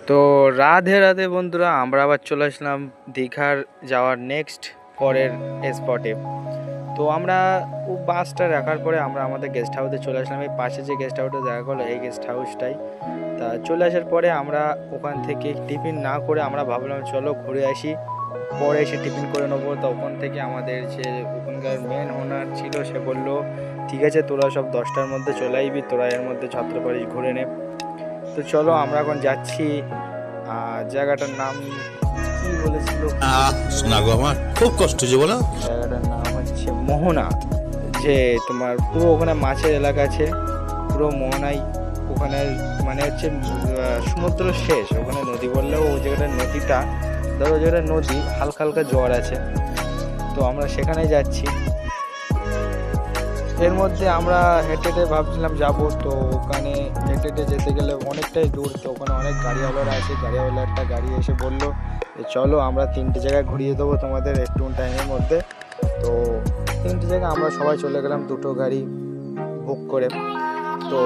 তো রাধে রাধে বন্ধুরা, আমরা আবার চলে আসলাম দীঘার যাওয়ার নেক্সট পরের স্পটে। তো আমরা বাসটা রাখার পরে আমরা আমাদের গেস্ট হাউসে চলে আসলাম। এই পাশে যে গেস্ট হাউসটা দেখা গেলো এই গেস্ট হাউসটাই। তা চলে আসার পরে আমরা ওখান থেকে টিফিন না করে আমরা ভাবলাম চলো ঘুরে আসি, পরে এসে টিফিন করে নেবো। তো ওখান থেকে আমাদের যে ওখানকার মেন ওনার ছিল সে বললো ঠিক আছে তোরা সব 10টার মধ্যে চলে আসবি, তোরা এর মধ্যে ছত্রপাড়ি ঘুরে নে। তো চলো আমরা এখন যাচ্ছি। জায়গাটার নাম কি বলেছিল, শোনা গো আমার খুব কষ্ট যে বলো। জায়গাটার নাম হচ্ছে মোহনা। যে তোমার পুরো ওখানে মাছের এলাকা আছে, পুরো মোহনায়। ওখানে মানে হচ্ছে সমুদ্র শেষ, ওখানে নদী বললেও ওই জায়গাটার নদীটা, ধরো ওই জায়গাটার নদী হালকা হালকা জল আছে। তো আমরা সেখানে যাচ্ছি। এর মধ্যে আমরা হেঁটে হেঁটে ভাবছিলাম যাব, তো ওখানে হেঁটে হেঁটে যেতে গেলে অনেকটাই দূর। তো ওখানে অনেক গাড়িওয়ালারা আছে, গাড়িওয়ালা একটা গাড়ি এসে বললো যে চলো আমরা 3টে জায়গায় ঘুরিয়ে দেবো তোমাদের একটু টাইমের মধ্যে। তো 3টে জায়গায় আমরা সবাই চলে গেলাম 2টো গাড়ি বুক করে। তো